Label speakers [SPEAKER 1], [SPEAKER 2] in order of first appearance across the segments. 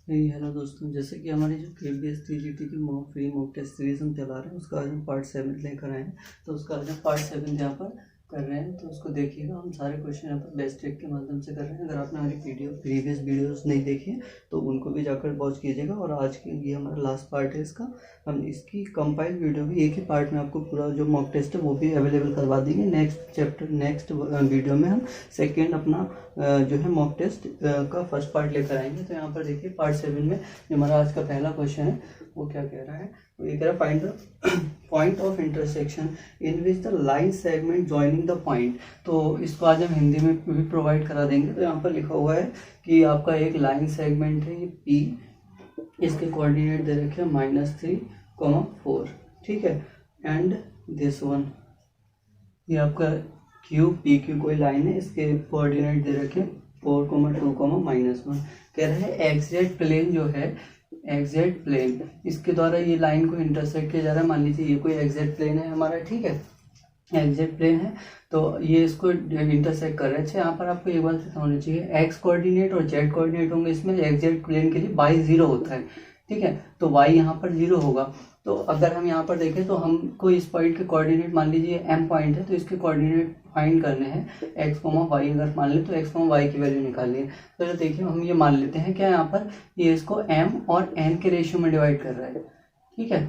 [SPEAKER 1] Hello दोस्तों, जैसे कि हमारी जो KBS TGT की फ्री मॉक टेस्ट सीरीज हम चला रहे हैं उसका आज हम पार्ट 7 लेकर आए हैं। तो उसका आज हम पार्ट 7 यहाँ पर कर रहे हैं, तो उसको देखिएगा। हम सारे क्वेश्चन यहाँ पर बेस्ट ट्रिक के माध्यम से कर रहे हैं। अगर आपने हमारी प्रीवियस वीडियोस नहीं देखी है तो उनको भी जाकर वॉच कीजिएगा। और आज की ये हमारा लास्ट पार्ट है इसका। हम इसकी कंपाइल वीडियो भी एक ही पार्ट में आपको पूरा जो मॉक टेस्ट है वो भी अवेलेबल करवा देंगे। नेक्स्ट वीडियो में हम सेकेंड अपना जो है मॉक टेस्ट का फर्स्ट पार्ट लेकर आएंगे। तो यहाँ पर देखिए पार्ट 7 में हमारा आज का पहला क्वेश्चन है, वो क्या कह रहा है, वो ये कह रहा है find the point of intersection in which the line segment joining the point. तो इसको आज हम हिंदी में भी प्रोवाइड करा देंगे। तो यहाँ पर लिखा हुआ है कि आपका एक लाइन सेगमेंट है ये P, इसके कोऑर्डिनेट दे रखे हैं -3, 4, ठीक है। एंड दिस वन, ये आपका PQ कोई लाइन है, इसके कोऑर्डिनेट दे रखे 4, 2, -1। कह रहे हैं एक्जेक्ट प्लेन जो है, एक्जेक्ट प्लेन इसके द्वारा ये लाइन को इंटरसेक्ट किया जा रहा है। मान लीजिए ये कोई एक्जेक्ट प्लेन है हमारा, ठीक है, एक्जेक्ट प्लेन है, तो ये इसको इंटरसेक्ट कर रहे हैं। अच्छा, यहाँ पर आपको एक बात पता होनी चाहिए, एक्स कोऑर्डिनेट और जेड कोऑर्डिनेट होंगे इसमें। एक्जेक्ट प्लेन के लिए y 0 होता है, ठीक है, तो y यहाँ पर 0 होगा। तो अगर हम यहाँ पर देखें तो हमको इस पॉइंट के कोऑर्डिनेट, मान लीजिए m पॉइंट है, तो इसके कोऑर्डिनेट फाइंड करने हैं x, y। अगर मान ले तो x, y की वैल्यू निकालनी है। तो देखिए हम ये मान लेते हैं क्या, यहाँ पर ये इसको m और n के रेशियो में डिवाइड कर रहा है, ठीक है,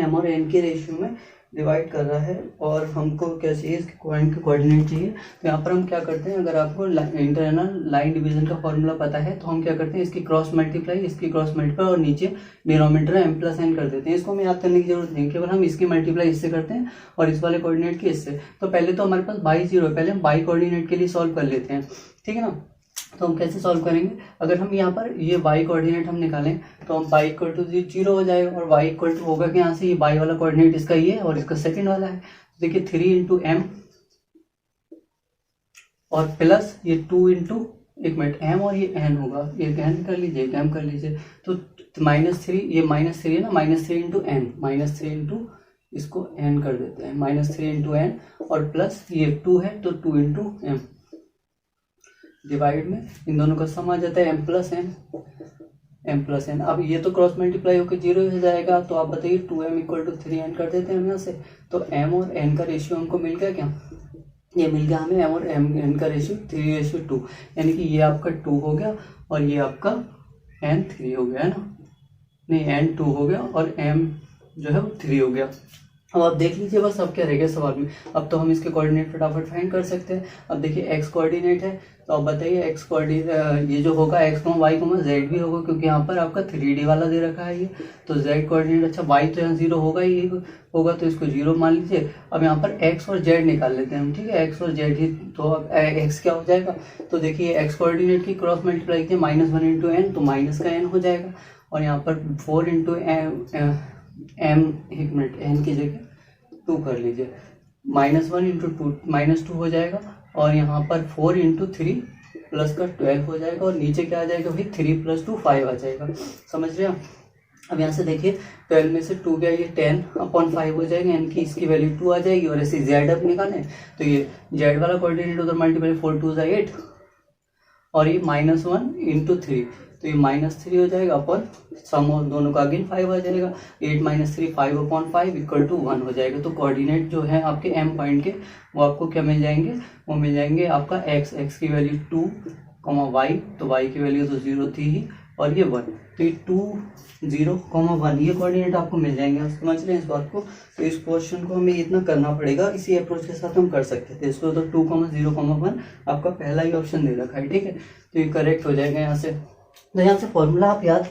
[SPEAKER 1] m और n के रेशियो में डिवाइड कर रहा है। और हमको क्या चाहिए, इसके पॉइंट के कोऑर्डिनेट चाहिए। तो यहाँ पर हम क्या करते हैं, अगर आपको इंटरनल लाइन डिवीजन का फॉर्मूला पता है तो हम क्या करते हैं, इसकी क्रॉस मल्टीप्लाई, इसकी क्रॉस मल्टीप्लाई और नीचे डिनोमिनेटर m+n कर देते हैं। इसको हमें याद करने की जरूरत नहीं, केवल हम इसकी मल्टीप्लाई इससे करते हैं और इस वाले कोऑर्डिनेट की इससे। तो पहले तो हमारे पास y 0 है, पहले हम y कोऑर्डिनेट के लिए सॉल्व कर लेते हैं, ठीक है ना। तो हम कैसे सॉल्व करेंगे, अगर हम यहाँ पर ये y कोऑर्डिनेट हम निकालें तो हम y इक्वल टू 0 हो जाएगा, और y इक्वल टू होगा कि यहाँ से ये y वाला कोऑर्डिनेट इसका ये है और इसका सेकंड वाला है। तो देखिए 3 × m और प्लस ये 2 × एक मिनट m और ये n होगा, ये n कर लीजिए, m कर लीजिए। तो -3, ये -3 है ना, -3 × n, -3 × इसको n कर देते हैं, -3 × n और प्लस ये 2 है तो 2 × m डिवाइड में इन दोनों का सम आ जाता है m+n। अब ये तो क्रॉस मल्टीप्लाई होकर 0 हो जाएगा। तो आप बताइए 2m = 3n कर देते हैं हम यहाँ से। तो m और n का रेशियो हमको मिल गया क्या, ये मिल गया हमें m और n का रेशियो 3:2, यानी कि ये आपका 2 हो गया और ये आपका n 3 हो गया, है ना, नहीं n 2 हो गया और m जो है वो 3 हो गया। अब आप देख लीजिए बस, अब क्या रह गया सवाल में। अब तो हम इसके कोऑर्डिनेट फटाफट फाइंड कर सकते हैं। अब देखिए x कोऑर्डिनेट है, तो अब बताइए x कोऑर्डिनेट ये जो होगा x, y, z भी होगा, क्योंकि यहाँ पर आपका 3D वाला दे रखा है ये। तो z कोऑर्डिनेट, अच्छा y तो यहाँ 0 होगा ही होगा, तो इसको 0 मान लीजिए। अब यहाँ पर x और z निकाल लेते हैं हम, ठीक है, x और z ही। तो अब x क्या हो जाएगा, तो देखिए x कोऑर्डिनेट की क्रॉस मल्टीप्लाई कीजिए, -1 × n, तो माइनस का n हो जाएगा। और यहाँ पर 4 × m, एक मिनट, n की जगह 2 कर लीजिए, -1 × 2 -2 हो जाएगा। और यहाँ पर 4 × 3 प्लस का 12 हो जाएगा, और नीचे क्या आ जाएगा भाई, 3 + 2 5 आ जाएगा, समझ रहे हैं। अब यहाँ से देखिए 12 में से 2 गया, ये 10/5 हो जाएगा, यानी कि इसकी वैल्यू 2 आ जाएगी। और ऐसे z अब निकालें तो ये z वाला कोऑर्डिनेट उधर मल्टीप्लाई 4 × 2 = 8, और ये -1 × 3, तो ये -3 हो जाएगा, अपन सम और दोनों का अगेन 5 आ जाएगा। 8 - 3 5/5 = 1 हो जाएगा। तो कोऑर्डिनेट जो है आपके m पॉइंट के, वो आपको क्या मिल जाएंगे, वो मिल जाएंगे आपका x की वैल्यू 2, y, तो y की वैल्यू तो 0 थी ही, और ये 1, तो ये 2, 0, 1 ये कोऑर्डिनेट आपको मिल जाएंगे। आप समझ रहे हैं इस बात को। तो इस क्वेश्चन को हमें इतना करना पड़ेगा, इसी अप्रोच के साथ हम कर सकते थे इसको। तो 2, 0, 1 आपका पहला ही ऑप्शन दे रखा है, ठीक है, तो ये करेक्ट हो जाएगा यहाँ से। तो यहाँ से फॉर्मूला आप याद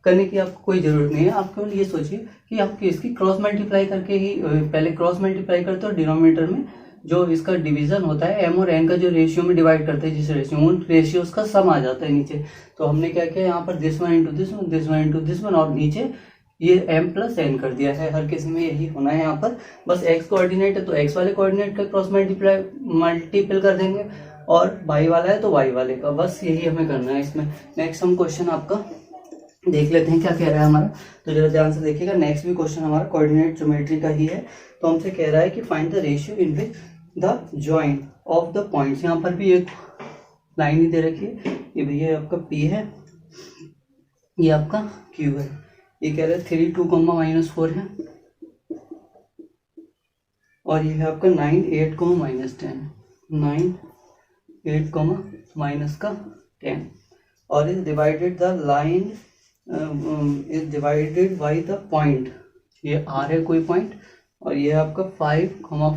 [SPEAKER 1] करने की आपको कोई ज़रूरत नहीं है। आप केवल ये सोचिए कि आप इसकी क्रॉस मल्टीप्लाई करके ही, पहले क्रॉस मल्टीप्लाई करते हो डिनोमिनेटर में जो इसका डिवीजन होता है m और n का जो रेशियो में डिवाइड करते हैं, जिस रेशियो, उन रेशियोज का सम आ जाता है नीचे। तो हमने क्या किया, यहाँ पर this 1 × this 1, this 1 × this 1, और नीचे ये m+n कर दिया है। हर केस में यही होना है यहाँ पर। बस x कोऑर्डिनेट है तो x वाले कोऑर्डिनेट का क्रॉस मल्टीपल कर देंगे, और y वाला है तो y वाले का, बस यही हमें करना है इसमें। नेक्स्ट हम क्वेश्चन आपका देख लेते हैं क्या कह रहा है हमारा। तो जरा ध्यान से देखिएगा, नेक्स्ट भी क्वेश्चन हमारा कोऑर्डिनेट ज्योमेट्री का ही है। तो हमसे कह रहा है कि find the ratio in which the joint of the points. यहाँ पर भी एक लाइन ही दे रखी है, ये भैया आपका P है, ये आपका क्यू है। ये कह रहे हैं 3 2 -4 है, और ये है आपका 9 8 -10, 9 8 -10, और is divided the line is divided by the point. ये आर है कोई पॉइंट, और ये आपका 5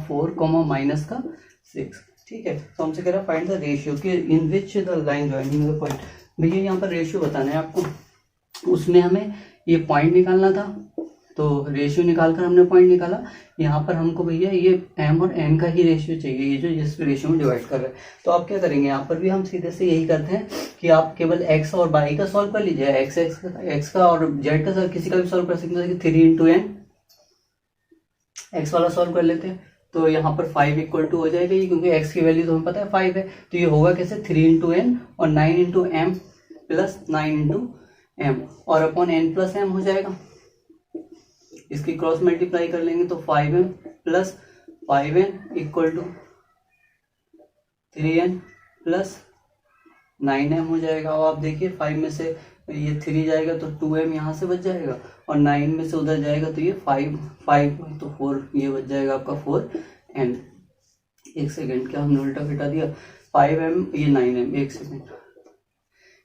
[SPEAKER 1] 4 -6। ठीक है, तो हमसे कह रहा है फाइंड द रेशियो कि in which the line joining the point. भैया यहाँ पर रेशियो बताना है आपको, उसमें हमें ये पॉइंट निकालना था, तो रेशियो निकालकर हमने पॉइंट निकाला। यहाँ पर हमको भैया ये m और n का ही रेशियो चाहिए, ये जो जिस रेशियो में डिवाइड कर रहे हैं। तो आप क्या करेंगे, यहाँ पर भी हम सीधे से यही करते हैं कि आप केवल x और y का सॉल्व कर लीजिए, x का और z का किसी का भी सॉल्व कर सकते हैं। 3 × n x वाला सॉल्व कर लेते हैं, तो यहाँ पर 5 = हो जाएगा ये, क्योंकि x की वैल्यू तो हमें पता है 5 है। तो ये होगा कैसे, 3 × n और 9 × m प्लस 9 × m और अपॉन n प्लस m हो जाएगा। इसकी क्रॉस मल्टीप्लाई कर लेंगे तो 5m plus 5n = 3n plus 9m हो जाएगा। और आप देखिए 5 में से ये 3 जाएगा तो 2m यहाँ से बच जाएगा, और 9 में से उधर जाएगा तो ये 5 तो 4 ये बच जाएगा आपका 4n। एक सेकेंड, क्या हमने उल्टा फिटा दिया, 5m ये 9m, एक सेकेंड,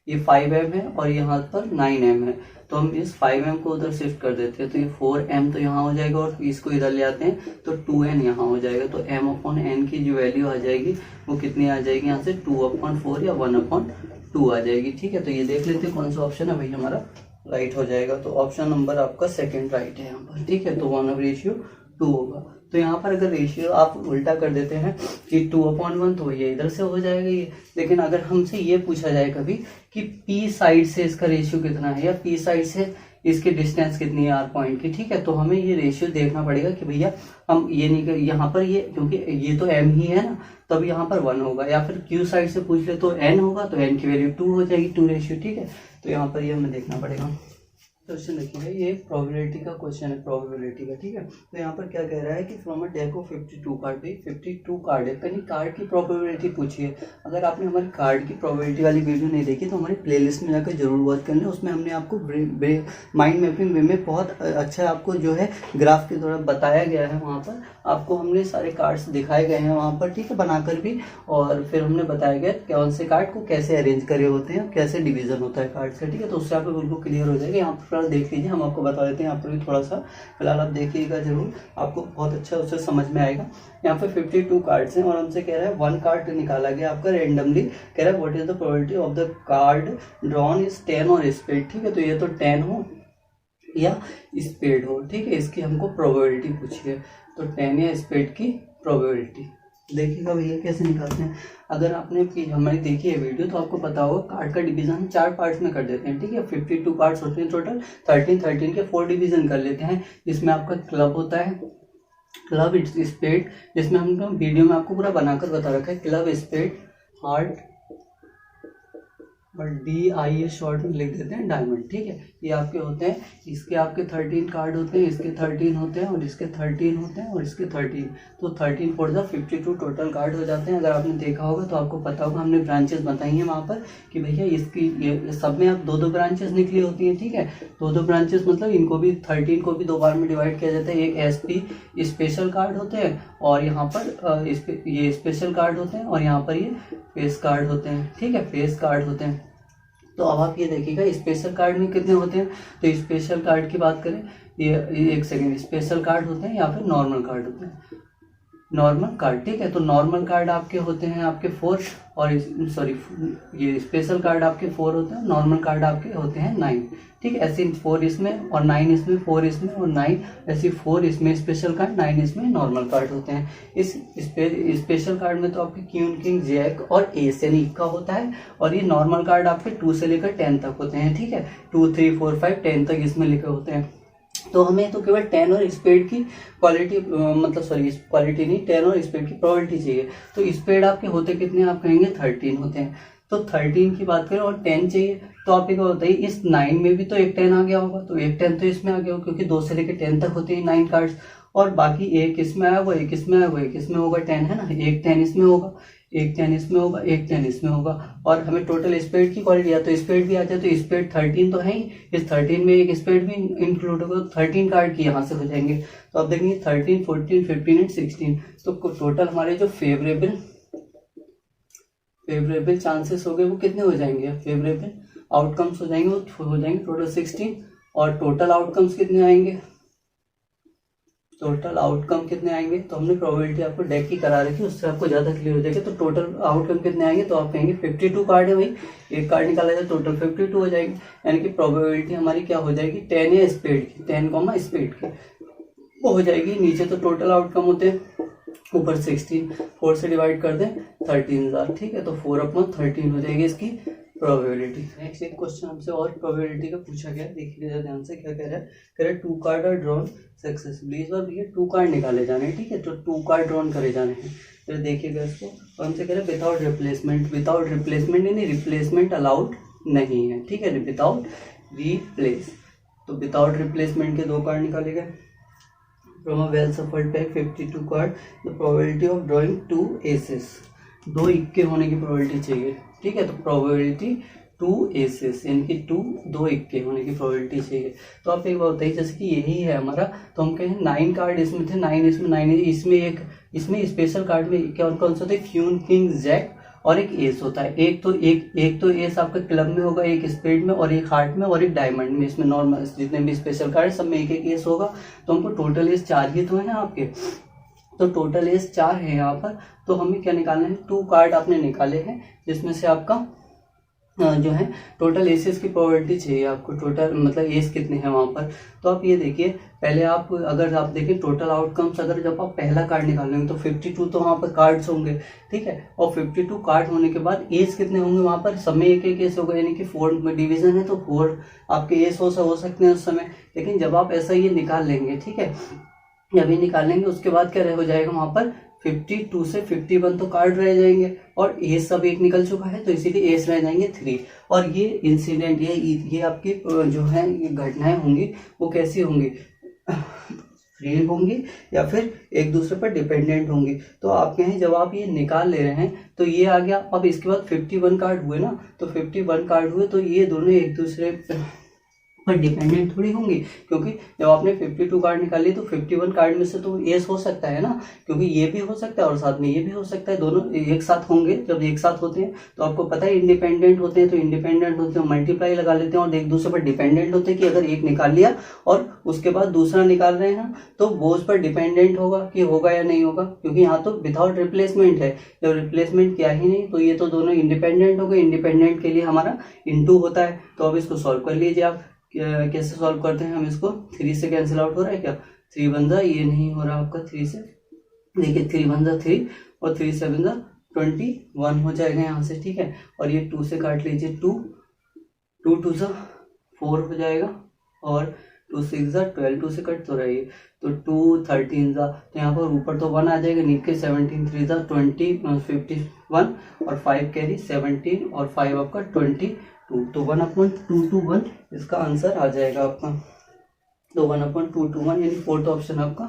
[SPEAKER 1] ये 5m है और यहाँ पर 9m है, तो हम इस 5m को उधर शिफ्ट कर देते हैं, तो ये 4m तो यहाँ हो जाएगा, और इसको इधर ले आते हैं तो 2n यहाँ हो जाएगा। तो m/n की जो वैल्यू आ जाएगी वो कितनी आ जाएगी, यहाँ से 2/4 या 1/2 आ जाएगी। ठीक है, तो ये देख लेते हैं कौन सा ऑप्शन है भाई हमारा राइट हो जाएगा। तो ऑप्शन नंबर आपका सेकंड राइट है यहाँ पर। ठीक है, तो 1/2 होगा। तो यहाँ पर अगर रेशियो आप उल्टा कर देते हैं कि 2/1, तो ये इधर से हो जाएगा ये। लेकिन अगर हमसे ये पूछा जाए कभी कि P साइड से इसका रेशियो कितना है, या P साइड से इसकी डिस्टेंस कितनी है R पॉइंट की, ठीक है, तो हमें ये रेशियो देखना पड़ेगा कि भैया हम ये नहीं कर, यहाँ पर ये क्योंकि ये तो m ही है ना, तब यहाँ पर 1 होगा, या फिर Q साइड से पूछ ले तो n होगा, तो n की वैल्यू 2 हो जाएगी, 2 रेशियो। ठीक है, तो यहाँ पर ये हमें देखना पड़ेगा। क्वेश्चन देखिएगा, ये प्रोबेबिलिटी का क्वेश्चन है, प्रोबेबिलिटी का। ठीक है, तो यहाँ पर क्या कह रहा है कि from a deck of 52 card, भाई 52 कार्ड है, कहीं कार्ड की प्रोबेबिलिटी पूछिए। अगर आपने हमारी कार्ड की प्रोबेबिलिटी वाली वीडियो नहीं देखी तो हमारी प्लेलिस्ट में जाकर जरूर वॉच कर लें, उसमें हमने आपको माइंड मैपिंग वे में बहुत अच्छा आपको जो है ग्राफ के द्वारा बताया गया है। वहाँ पर आपको हमने सारे कार्ड्स दिखाए गए हैं वहाँ पर, ठीक है, बनाकर भी, और फिर हमने बताया गया कौन से कार्ड को कैसे अरेंज करे होते हैं, कैसे डिवीजन होता है कार्ड का। ठीक है, तो उससे आपको बिल्कुल क्लियर हो जाएगा। यहाँ पर देख लीजिए, हम आपको बता देते हैं यहाँ पर भी थोड़ा सा, फिलहाल आप देखिएगा जरूर, आपको बहुत अच्छा उससे समझ में आएगा। यहाँ पे 52 कार्ड्स हैं, और हमसे कह रहा है 1 कार्ड निकाला गया आपका रेंडमली, कह रहा है what is the probability of the card drawn is 10 और स्पेड। ठीक है, तो ये तो 10 हो या स्पेड हो। ठीक है, इसकी हमको प्रोबेबिलिटी पूछी है, तो 10 या स्पेड की प्रोबेबिलिटी देखिएगा भैया कैसे निकालते हैं। अगर आपने हमारी देखी है वीडियो तो आपको पता होगा कार्ड का डिवीजन हम 4 पार्ट्स में कर देते हैं। ठीक है, 52 कार्ड्स होते हैं टोटल, 13 के 4 डिवीजन कर लेते हैं। जिसमें आपका क्लब होता है, क्लब स्पेड, जिसमें हम वीडियो में आपको पूरा बनाकर बता रखा है, क्लब स्पेड, हार्ट और DI शॉर्ट में लिख देते हैं डायमंड। ठीक है, ये आपके होते हैं, इसके आपके 13 कार्ड होते हैं, इसके 13 होते हैं, और इसके 13 होते हैं, और इसके 13, तो 13 4 52 टोटल कार्ड हो जाते हैं। अगर आपने देखा होगा तो आपको पता होगा, हमने ब्रांचेस बताई हैं वहाँ पर कि भैया इसकी ये सब में आप 2-2 ब्रांचेस निकली होती हैं। ठीक है, 2-2 ब्रांचेस मतलब इनको भी 13 को भी 2 बार में डिवाइड किया जाता है। एक SP स्पेशल कार्ड होते हैं, और यहाँ पर ये स्पेशल कार्ड होते हैं, और यहाँ पर ये फेस कार्ड होते हैं। ठीक है, फेस कार्ड होते हैं। तो अब आप ये देखिएगा स्पेशल कार्ड में कितने होते हैं। तो स्पेशल कार्ड की बात करें, ये एक सेकेंड, स्पेशल कार्ड होते हैं या फिर नॉर्मल कार्ड होते हैं, नॉर्मल कार्ड। ठीक है, तो नॉर्मल कार्ड आपके होते हैं आपके 4, और सॉरी ये स्पेशल कार्ड आपके 4 होते हैं, नॉर्मल कार्ड आपके होते हैं 9। ठीक है, ऐसे 4 इसमें और 9 इसमें, 4 इसमें और 9, ऐसे 4 इसमें स्पेशल कार्ड, 9 इसमें नॉर्मल कार्ड होते हैं। इस स्पेशल कार्ड में तो आपके क्वीन, किंग, जैक और एस यानी का होता है, और ये नॉर्मल कार्ड आपके 2 से लेकर 10 तक होते हैं। ठीक है, 2 3 4 5 10 तक इसमें लिखे होते हैं। तो हमें तो केवल 10 और स्पेड की क्वालिटी, मतलब सॉरी क्वालिटी नहीं, 10 और स्पेड की प्रोबेबिलिटी चाहिए। तो स्पेड आपके होते कितने, आप कहेंगे 13 होते हैं। तो 13 की बात करें और 10 चाहिए, तो आप क्या होता है, इस 9 में भी तो एक 10 आ गया होगा, तो एक 10 तो इसमें आ गया होगा, क्योंकि 2 से लेकर 10 तक होते हैं 9 कार्ड्स, और बाकी एक इसमें आया हुआ, एक इसमें आया हुआ, एक इसमें होगा 10 है ना, एक 10 इसमें होगा, एक 10 इसमें होगा, एक 10 इसमें होगा, और हमें टोटल स्पेड की क्वालिटी या तो स्पेड भी आ जाए तो स्पेड 13 तो है ही, इस 13 में एक स्पेड भी इंक्लूड होगा, 13 कार्ड की यहाँ से हो जाएंगे। तो आप देखेंगे 13, 14, 15 एंड 16, तो टोटल हमारे जो फेवरेबल चांसेस हो गए वो कितने हो जाएंगे, फेवरेबल आउटकम्स हो जाएंगे, वो हो जाएंगे टोटल 16, और टोटल आउटकम्स कितने आएंगे, टोटल आउटकम कितने आएंगे, तो हमने प्रोबेबिलिटी आपको डेक की करा रखी, उससे आपको ज्यादा क्लियर हो जाएगा। तो टोटल आउटकम कितने आएंगे, तो आप कहेंगे 52 कार्ड है भाई, एक कार्ड निकाला जाए टोटल 52 हो जाएगी, यानी कि प्रोबेबिलिटी हमारी क्या हो जाएगी 10 या स्पेड की, 10 स्पेड की वो हो जाएगी। नीचे तो टोटल आउटकम होते हैं, ऊपर 16, 4 से डिवाइड कर दें 13,000, ठीक है, तो 4/13 हो जाएगी इसकी प्रोबेबिलिटी। नेक्स्ट एक क्वेश्चन हमसे और प्रोबेबिलिटी का पूछा गया, देखिए ध्यान से क्या कह रहा है, कह रहा है 2 कार्ड आर ड्रॉन सक्सेसफुली। इस बार भैया 2 कार्ड निकाले जाने हैं, ठीक है, तो 2 कार्ड ड्रॉन करे जाने हैं। फिर देखिएगा इसको, और हमसे कह रहे हैं विदाउट रिप्लेसमेंट यानी रिप्लेसमेंट अलाउड नहीं है, ठीक है, विदाउट रिप्लेस। तो विदाउट रिप्लेसमेंट के 2 कार्ड निकाले गए। From a well shuffled pack 52 card, the probability of drawing 2 aces, 2 इक्के होने की प्रोबेबिलिटी चाहिए, ठीक है, तो प्रोबेबिलिटी 2 aces यानी कि 2 इक्के होने की प्रोबेबिलिटी चाहिए। तो आप एक बात बताइए, जैसे कि यही है हमारा, तो हम कहें 9 कार्ड इसमें थे, 9 इसमें, 9 इसमें स्पेशल कार्ड में क्या कौन सा होता है, क्वीन किंग जैक और एक एस होता है। एक तो एस आपका क्लब में होगा, एक स्पेड में, और एक हार्ट में, और एक डायमंड में। इसमें नॉर्मल जितने भी स्पेशल कार्ड है सब में एक एक एस होगा। तो हमको टोटल एस 4 ही तो है ना आपके, तो टोटल एस 4 है यहाँ पर। तो हमें क्या निकालना है, 2 कार्ड आपने निकाले हैं, जिसमें से आपका जो है टोटल एसेस की प्रोबेबिलिटी चाहिए आपको, टोटल मतलब एस कितने हैं वहां पर। तो आप ये देखिए, पहले आप अगर आप देखें टोटल आउटकम्स, अगर जब आप पहला कार्ड निकालेंगे तो 52 तो वहां पर कार्ड्स होंगे, ठीक है, और 52 कार्ड होने के बाद एस कितने होंगे वहां पर, सब में एक एक एस होगा, यानी कि 4 में डिवीजन है तो 4 आपके एस हो सकते हैं उस समय। लेकिन जब आप ऐसा ये निकाल लेंगे, ठीक है, जब ये निकालेंगे उसके बाद क्या हो जाएगा वहां पर 52 से 51 तो कार्ड रह जाएंगे, और एस सब एक निकल चुका है, तो इसीलिए एस रह जाएंगे 3। और ये इंसिडेंट ये आपकी जो है ये घटनाएं होंगी वो कैसी होंगी, फ्री होंगी या फिर एक दूसरे पर डिपेंडेंट होंगी। तो आप कहें जब आप ये निकाल ले रहे हैं तो ये आ गया। अब इसके बाद 51 कार्ड हुए ना, तो 51 कार्ड हुए तो ये दोनों एक दूसरे पर डिपेंडेंट थोड़ी होंगी, क्योंकि जब आपने 52 कार्ड निकाली तो 51 कार्ड में से तो एस हो सकता है ना, क्योंकि ये भी हो सकता है और साथ में ये भी हो सकता है, दोनों एक साथ होंगे। जब एक साथ होते हैं तो आपको पता है इंडिपेंडेंट होते हैं, तो इंडिपेंडेंट होते हैं मल्टीप्लाई लगा लेते हैं, और एक दूसरे पर डिपेंडेंट होते हैं कि अगर एक निकाल लिया और उसके बाद दूसरा निकाल रहे हैं तो वो उस पर डिपेंडेंट होगा कि होगा या नहीं होगा, क्योंकि यहाँ तो विदाउट रिप्लेसमेंट है, जब रिप्लेसमेंट किया ही नहीं तो ये तो दोनों इंडिपेंडेंट हो गए। इंडिपेंडेंट के लिए हमारा इनटू होता है। तो अब इसको सॉल्व कर लीजिए आप, कैसे सॉल्व करते हैं हम इसको, 3 से कैंसिल आउट हो रहा है क्या, 3 1 जा, ये नहीं हो रहा आपका 3 से, देखिए 3 1 जा 3 और 3 7 जा 21 हो जाएगा यहाँ से, ठीक है। और ये 2 से काट लीजिए, 2 2 जा 4 हो जाएगा, और 2 6 जा 12, 2 से कट तो रही है, तो 2 13 जा, तो यहाँ पर ऊपर तो 1 आ जाएगा, नीचे 17 3 जा 20 51, और 5 कैरी 17, और 5 आपका 22, तो 1/2 इसका आंसर आ जाएगा आपका। तो 1/2 यानी 4th ऑप्शन आपका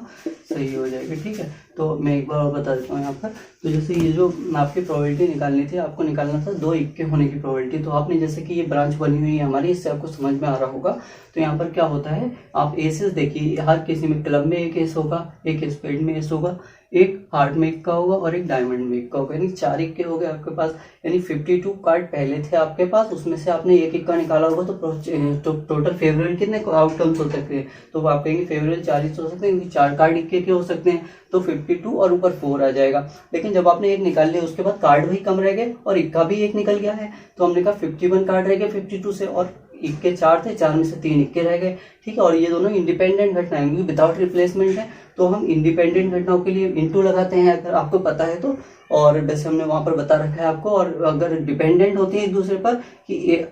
[SPEAKER 1] सही हो जाएगा, ठीक है। तो मैं एक बार और बता देता हूँ यहाँ पर, तो जैसे ये जो आपकी प्रोबेबिलिटी निकालनी थी, आपको निकालना था 2 इक्के होने की प्रोबेबिलिटी। तो आपने जैसे कि ये ब्रांच बनी हुई है हमारी, इससे आपको समझ में आ रहा होगा। तो यहाँ पर क्या होता है, आप एसेस देखिए, हर किसी में क्लब में एक एस होगा, एक स्पेड में एस होगा, एक हार्ट में एक का होगा, और एक डायमंड में एक का होगा, यानी 4 इक्के हो गए आपके पास। यानी 52 कार्ड पहले थे आपके पास, उसमें से आपने एक इक्का निकाला होगा, तो टोटल फेवरेबल कितने आउटकम्स हो सकते हैं, तो आप कहेंगे फेवरेबल 4 ही हो सकते हैं, क्योंकि 4 कार्ड इक्के के हो सकते हैं, तो 52 और ऊपर 4 आ जाएगा। लेकिन जब आपने एक निकाल लिया उसके बाद कार्ड भी कम रह गए और इक्का भी एक निकल गया है, तो हमने कहा 51 कार्ड रह गए 52 से, और इक्के 4 थे, 4 में से 3 इक्के रह गए, ठीक है। और ये दोनों इंडिपेंडेंट घटनाएं, क्योंकि विदाउट रिप्लेसमेंट है तो हम इंडिपेंडेंट घटनाओं के लिए इंटू लगाते हैं, अगर आपको पता है तो, और वैसे हमने वहां पर बता रखा है आपको। और अगर डिपेंडेंट होती है एक दूसरे पर कि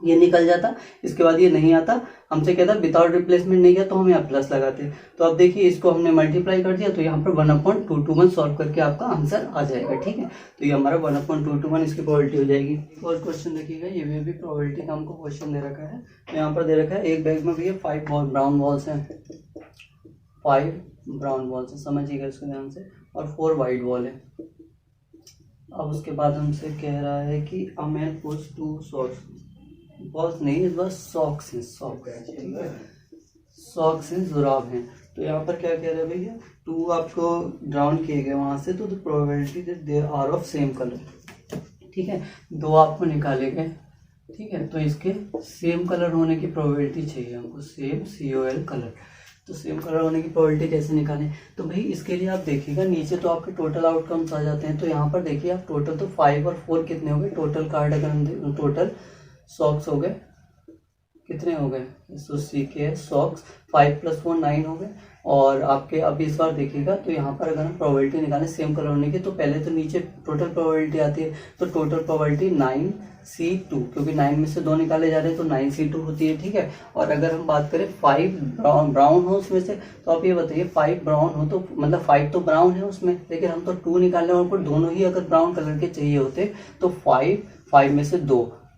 [SPEAKER 1] ये निकल जाता, इसके बाद ये नहीं आता, हमसे कहता विदाउट रिप्लेसमेंट नहीं किया तो हम यहाँ प्लस लगाते हैं। तो अब देखिए इसको हमने मल्टीप्लाई कर दिया, तो यहाँ पर 1/221 सॉल्व करके आपका आंसर आ जाएगा, ठीक है। तो ये हमारा 1/221 इसकी प्रोबेबिलिटी हो जाएगी। और क्वेश्चन देखिएगा, ये भी प्रोबेबिलिटी का हमको क्वेश्चन दे रखा है। यहाँ पर दे रखा है एक बैग में भी 5 ब्राउन बॉल्स हैं, 5 ब्राउन बॉल्स है, समझिएगा इसको ध्यान से, और 4 वाइट बॉल है। अब उसके बाद हमसे कह रहा है कि a man puts 2 socks, balls नहीं इस बार सॉक्स हैं, सॉक्स, ठीक है, सॉक्स हैं, जुराब हैं। तो यहाँ पर क्या कह रहे हैं भैया, 2 आपको ड्राउन किए गए वहाँ से, तो the probability that they are of same colour, ठीक है, 2 आपको निकाले गए, ठीक है, तो इसके सेम कलर होने की प्रोबेबिलिटी चाहिए हमको, सेम COL कलर। तो सेम कलर होने की प्रोबेबिलिटी कैसे निकालें, तो भाई इसके लिए आप देखिएगा नीचे तो आपके टोटल आउटकम्स आ जाते हैं। तो यहाँ पर देखिए आप टोटल तो 5 और 4 कितने हो गए, टोटल कार्ड अगर हम टोटल सॉक्स हो गए, कितने हो गए, सो सी के सॉक्स 5 + 4 9 हो गए। और आपके अब इस बार देखिएगा तो यहाँ पर अगर हम प्रोबेबिलिटी निकालें सेम कलर होने की, तो पहले तो नीचे टोटल प्रोबेबिलिटी आती है, तो टोटल प्रोबेबिलिटी 9C2, क्योंकि 9 में से 2 निकाले जा रहे हैं तो 9C2 होती है, ठीक है। और अगर हम बात करें 5 ब्राउन हो उसमें से, तो आप ये बताइए 5 ब्राउन हो तो मतलब 5 तो ब्राउन है उसमें, लेकिन हम तो 2 निकाले और हमको दोनों ही अगर ब्राउन कलर के चाहिए होते तो 5 में से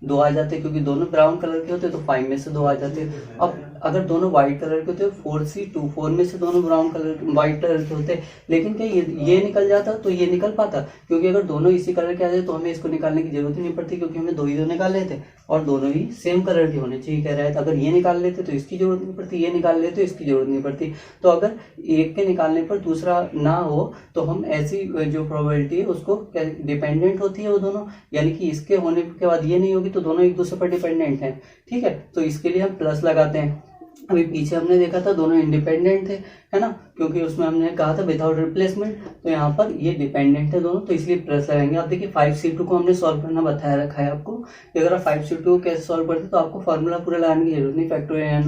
[SPEAKER 1] 2 आ जाते, क्योंकि दोनों ब्राउन कलर के होते तो 5 में से 2 आ जाते। अब अगर दोनों व्हाइट कलर के होते 4C2, 4 में से दोनों ब्राउन कलर व्हाइट कलर के होते, लेकिन क्या ये निकल जाता तो ये निकल पाता, क्योंकि अगर दोनों इसी कलर के आते तो हमें इसको निकालने की जरूरत ही नहीं पड़ती, क्योंकि हमें 2 ही निकाल लेते और दोनों ही सेम कलर के होने चाहिए कह रहा है। तो अगर ये निकाल लेते तो इसकी जरूरत नहीं पड़ती, ये निकाल लेते तो इसकी जरूरत नहीं पड़ती। तो अगर एक के निकालने पर दूसरा ना हो तो हम ऐसी जो प्रोबेबिलिटी है उसको डिपेंडेंट होती है वो दोनों, यानी कि इसके होने के बाद ये नहीं होगी तो दोनों एक दूसरे पर डिपेंडेंट हैं, ठीक है। तो इसके लिए हम प्लस लगाते हैं। अभी पीछे हमने देखा था दोनों इंडिपेंडेंट थे, है ना, क्योंकि उसमें हमने कहा था विदाउट रिप्लेसमेंट, तो यहाँ पर ये डिपेंडेंट है दोनों, तो इसलिए प्लस लगाएंगे। अब देखिए 5C2 को हमने सॉल्व करना बताया रखा है आपको, कि अगर आप 5C2 को कैसे सॉल्व करते तो आपको फार्मूला पूरा लगाने की जरूरत नहीं, फैक्टोरियल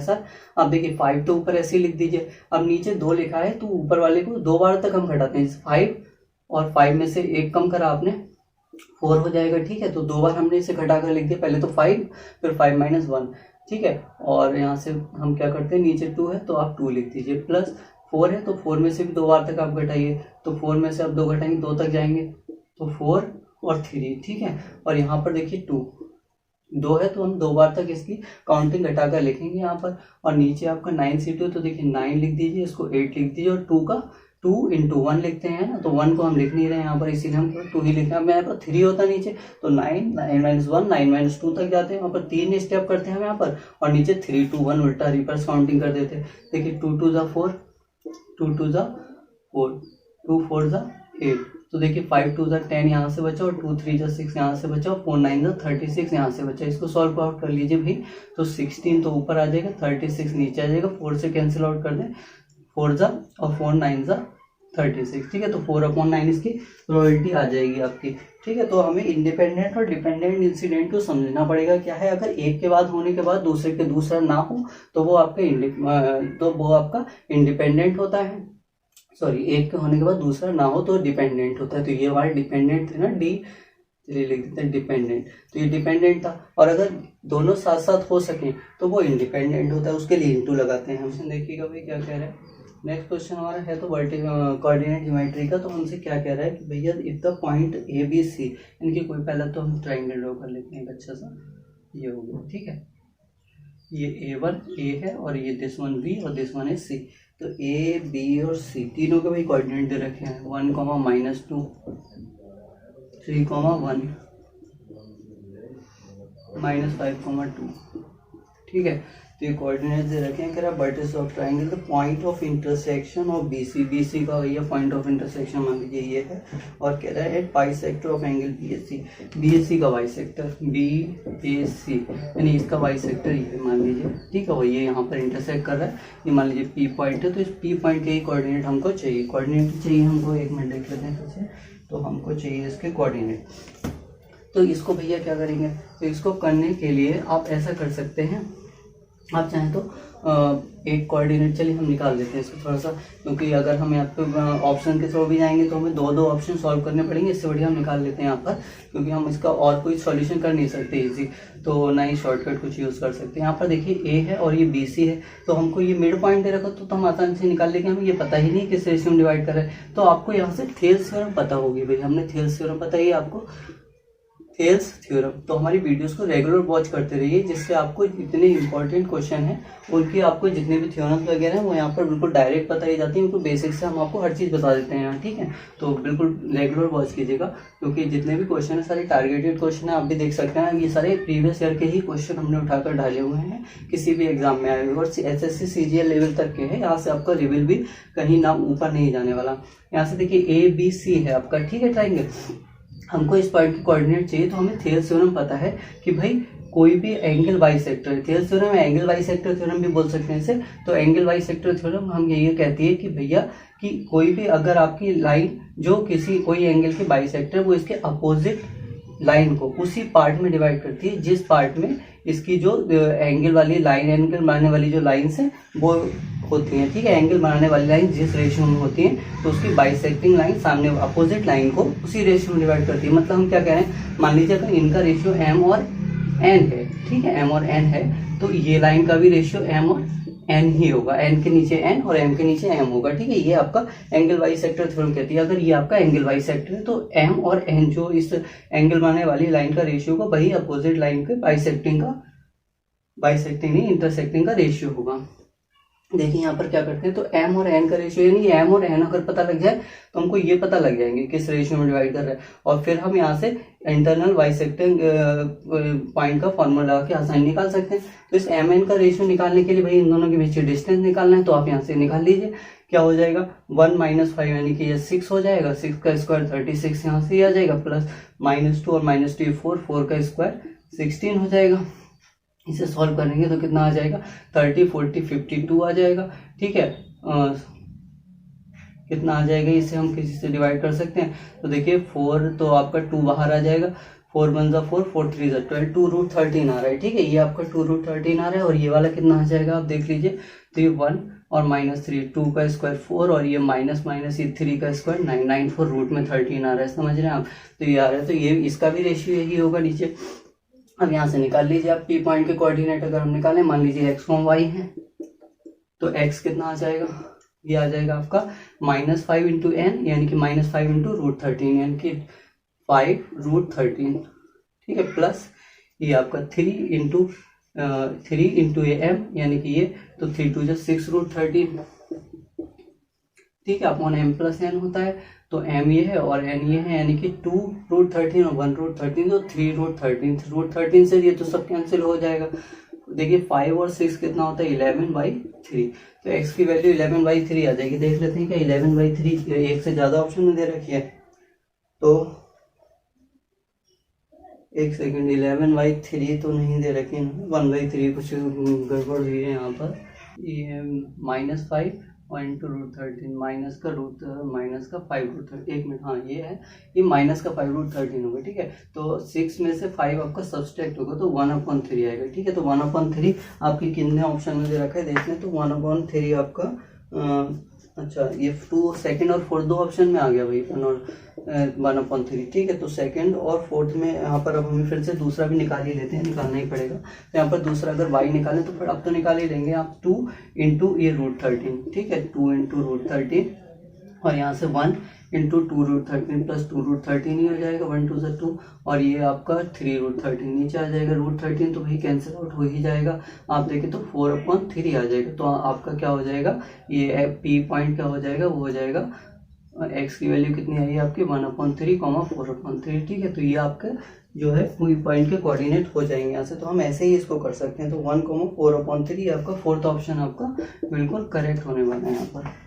[SPEAKER 1] -r। अब देखिए 5 तो ऊपर ऐसे ही लिख दीजिए, अब नीचे 2 लिखा है तो ऊपर वाले को 2 बार तक हम घटाते हैं, 5 और 5 में से 1 कम करा आपने 4 हो जाएगा, ठीक है। तो 2 बार हमने इसे घटा कर लिख दिया, पहले तो 5 फिर 5 - 1, ठीक है। और यहाँ से हम क्या करते हैं, नीचे 2 है तो आप 2 लिख दीजिए, प्लस 4 है तो 4 में से भी 2 बार तक आप घटाइए, तो 4 में से आप 2 घटाएंगे 2 तक जाएंगे, तो 4 और 3, ठीक है। और यहाँ पर देखिए 2 है तो हम 2 बार तक इसकी काउंटिंग घटाकर लिखेंगे यहाँ पर। और नीचे आपका 9C2, तो देखिए 9 लिख दीजिए, इसको 8 लिख दीजिए, और 2 का 2 × 1 लिखते हैं ना, तो 1 को हम लिख नहीं रहे यहाँ पर, इसीलिए हम 2 ही लिख रहे हैं। मेरे पास 3 होता नीचे तो 9 - 1 9 - 2 तक जाते हैं, वहाँ पर 3 स्टेप करते हैं हम यहाँ पर, और नीचे 3 2 1 उल्टा रिवर्स काउंटिंग कर देते हैं। देखिए 2 2 = 4, 2 2 = 4, 2 4 = 8, तो देखिए 5 2 = 10 यहाँ से बचा, और 2 3 = 6 यहाँ से बचा, और 4 9 = 36 यहाँ से बचा। इसको सॉल्व आउट कर लीजिए भाई, तो 16 तो ऊपर आ जाएगा, 36 नीचे आ जाएगा, 4 से कैंसिल आउट कर दें, 4 जा और 4 9 जा 36, ठीक है। तो 4/9 इसकी प्रोबेबिलिटी आ जाएगी आपकी, ठीक है। तो हमें इंडिपेंडेंट और डिपेंडेंट इंसिडेंट को समझना पड़ेगा क्या है। अगर एक के बाद होने के बाद दूसरे के दूसरा ना हो तो वो आपका इंडिपेंडेंट होता है, सॉरी, एक के होने के बाद दूसरा ना हो तो डिपेंडेंट होता है। तो ये हमारे डिपेंडेंट थे ना, डी, चलिए लिख देते हैं डिपेंडेंट, तो ये डिपेंडेंट था। और अगर दोनों साथ साथ हो सके तो वो इंडिपेंडेंट होता है, उसके लिए इंटू लगाते हैं हम। देखिएगा भाई क्या कह रहे हैं। नेक्स्ट क्वेश्चन हमारा है तो कोऑर्डिनेट ज्योमेट्री का। तो हमसे क्या कह रहा है कि भैया इफ द पॉइंट ABC, इनकी कोई, पहला तो हम ट्राइंगल ड्रॉ कर लेते हैं एक अच्छा सा, ये हो गया, ठीक है। ये A1 A है और ये दिस वन B और दिस वन है C। तो A B और C तीनों के भाई कोऑर्डिनेट दे रखे हैं, 1, -2, 3, 1, -5, 2, ठीक है। तो ये कोऑर्डिनेट दे रखे हैं, कह रहा है vertex of triangle the point of intersection of BC का भैया पॉइंट ऑफ इंटरसेक्शन मान लीजिए ये है, और कह रहा है बाइसेक्टर ऑफ एंगल BAC का बाइसेक्टर BAC, यानी इसका बाइसेक्टर ये मान लीजिए, ठीक है। वो ये यहाँ पर इंटरसेक्ट कर रहा है, ये मान लीजिए P पॉइंट है, तो इस P पॉइंट के ही कोऑर्डिनेट हमको चाहिए। कोऑर्डिनेट चाहिए हमको, एक मिनट देख लेते हैं कैसे, तो हमको चाहिए इसके कोऑर्डिनेट। तो इसको भैया क्या करेंगे, तो इसको करने के लिए आप ऐसा कर सकते हैं, आप चाहें तो एक कोऑर्डिनेट, चलिए हम निकाल देते हैं इसको थोड़ा सा, क्योंकि अगर हम यहाँ पे ऑप्शन के थ्रू भी जाएंगे तो हमें 2 ऑप्शन सॉल्व करने पड़ेंगे। इससे बढ़िया हम निकाल लेते हैं यहाँ पर, क्योंकि हम इसका और कोई सॉल्यूशन कर नहीं सकते इजी, तो ना ही शॉर्टकट कुछ यूज़ कर सकते हैं। यहाँ पर देखिए A है और ये BC है, तो हमको ये मिड पॉइंट दे रखा तो हम आसानी से निकाल लेंगे। हमें ये पता ही नहीं किस रेशियो में डिवाइड कर रहे हैं, तो आपको यहाँ से थेल्स थ्योरम पता होगी भाई, हमने थेल्स थ्योरम बताइए आपको, थेल्स थ्योरम। तो हमारी वीडियोस को रेगुलर वॉच करते रहिए, जिससे आपको इतने इंपॉर्टेंट क्वेश्चन हैं उनकी आपको जितने भी थ्योरम्स वगैरह हैं वो यहाँ पर बिल्कुल डायरेक्ट बताई जाती है। बिल्कुल बेसिक से हम आपको हर चीज़ बता देते हैं यहाँ, ठीक है। तो बिल्कुल रेगुलर वॉच कीजिएगा, क्योंकि जितने भी क्वेश्चन है सारे टारगेटेड क्वेश्चन है। आप भी देख सकते हैं ये सारे प्रीवियस ईयर के ही क्वेश्चन हमने उठाकर डाले हुए हैं, किसी भी एग्जाम में आए हुए, और SSC CGL लेवल तक के हैं। यहाँ से आपका रिविल भी कहीं नाम ऊपर नहीं जाने वाला। यहाँ से देखिए ABC है आपका, ठीक है, ट्रायंगल। हमको इस पॉइंट की कोऑर्डिनेट चाहिए, तो हमें थेल्स थ्योरम पता है कि भाई कोई भी एंगल बाइसेक्टर है। Thales theorem angle bisector theorem भी बोल सकते हैं इसे। तो एंगल बाइसेक्टर थ्योरम हम ये कहती है कि भैया कि कोई भी अगर आपकी लाइन जो किसी कोई एंगल के बाइसेक्टर, वो इसके अपोजिट लाइन को उसी पार्ट में डिवाइड करती है जिस पार्ट में इसकी जो एंगल वाली लाइन, एंगल बनाने वाली जो लाइन्स है वो होती हैं, ठीक है। एंगल बनाने वाली लाइन जिस रेशियो में होती है, तो उसकी बाइसेक्टिंग लाइन सामने अपोजिट लाइन को उसी रेशियो में डिवाइड करती है। मतलब हम क्या कह रहे हैं, मान लीजिए अगर इनका रेशियो M और N है, ठीक है, M और N है, तो ये लाइन का भी रेशियो M और N ही होगा। N के नीचे N और M के नीचे M होगा, ठीक है। ये आपका एंगल बाइसेक्टर थ्योरम कहती है। अगर ये आपका एंगल बाइसेक्टर है तो M और N जो इस एंगल बनाने वाली लाइन का रेशियो होगा, वही अपोजिट लाइन के बाइसेक्टिंग नहीं इंटरसेक्टिंग का रेशियो होगा। देखिए यहाँ पर क्या करते हैं, तो M और N का रेशियो, यानी M और N अगर पता लग जाए तो हमको ये पता लग जाएंगे किस रेशियो में डिवाइड कर रहा है, और फिर हम यहाँ से इंटरनल बाइसेक्टिंग पॉइंट का फॉर्मूला लगा के आसानी निकाल सकते हैं। तो इस MN का रेशियो निकालने के लिए भाई इन दोनों के बीच डिस्टेंस निकालना है, तो आप यहाँ से निकाल लीजिए। क्या हो जाएगा, 1 - 5 यानी कि ये 6 हो जाएगा। 6 का स्क्वायर 36 यहाँ से आ जाएगा, प्लस -2 और -2 4 का स्क्वायर 16 हो जाएगा। इसे सॉल्व करेंगे तो कितना आ जाएगा, 30 40 52 आ जाएगा, ठीक है। कितना आ जाएगा, इसे हम किसी से डिवाइड कर सकते हैं। तो देखिए 4 तो आपका 2 बाहर आ जाएगा, 4 1 = 4 4 3 = 12, 2√13 आ रहा है, ठीक है। ये आपका 2√13 आ रहा है, और ये वाला कितना आ जाएगा आप देख लीजिए। तो ये 1 और -3, 2 का स्क्वायर 4 और ये माइनस ये 3 का स्क्वायर 9 9 4 रूट में 13 आ रहा है, समझ रहे हैं आप। तो ये आ रहा है, तो ये इसका भी रेशियो यही होगा नीचे। अब यहाँ से निकाल लीजिए आप P पॉइंट के कोऑर्डिनेट। अगर हम निकालें, मान लीजिए x, y है, तो x कितना आ जाएगा, ये आ जाएगा आपका -5 × n, यानी कि -5 × √13, यानी कि 5√13, ठीक है, प्लस ये आपका 3 × m, यानी कि ये तो 3 2 = 6√13, ठीक है। अपॉन m + n होता है, तो m ये है और n ये है, यानी कि 2√13 और 1√13, तो 3√13। √13 से ये तो सब कैंसिल हो जाएगा। देखिए 5 और 6 कितना होता है, 11/3। तो x की वैल्यू 11/3 आ जाएगी। देख लेते हैं क्या 11/3 एक से ज्यादा ऑप्शन में दे रखी है, तो एक सेकंड, 11/3 तो नहीं दे रखी, 1/3 कुछ गड़बड़ हुई है यहाँ पर। ये -5 और इंटू √13, माइनस का 5√13, एक मिनट, हाँ ये है, ये माइनस का 5√13 होगा, ठीक है। तो 6 में से 5 आपका सब्सट्रैक्ट होगा, तो 1/3 आएगा, ठीक है। तो 1/3 आपके कितने ऑप्शन में दे रखा है देख लें, तो 1/3 आपका अच्छा ये 2 सेकंड और फोर्थ 2 ऑप्शन में आ गया भाई 1/3, ठीक है। तो सेकंड और फोर्थ में यहाँ पर अब हमें फिर से दूसरा भी निकाल ही लेते हैं, निकालना ही पड़ेगा। तो यहाँ पर दूसरा अगर y निकालें तो फिर आप तो निकाल ही लेंगे आप 2 × ये √13, ठीक है, 2 × √13, और यहाँ से 1 × 2√13 प्लस 2√13 ही हो जाएगा, 1 2 = 2, और ये आपका 3√13 नीचे आ जाएगा, √13 तो भाई कैंसिल आउट हो ही जाएगा। आप देखें तो 4/3 आ जाएगा। तो आपका क्या हो जाएगा, ये P पॉइंट क्या हो जाएगा, वो हो जाएगा x की वैल्यू कितनी आई है आपकी 1/3, 4/3, ठीक है। तो ये आपका जो है P पॉइंट के कोऑर्डिनेट हो जाएंगे यहाँ से। तो हम ऐसे ही इसको कर सकते हैं। तो 1, 4/3 आपका फोर्थ ऑप्शन आपका बिल्कुल करेक्ट होने वाला है यहाँ पर।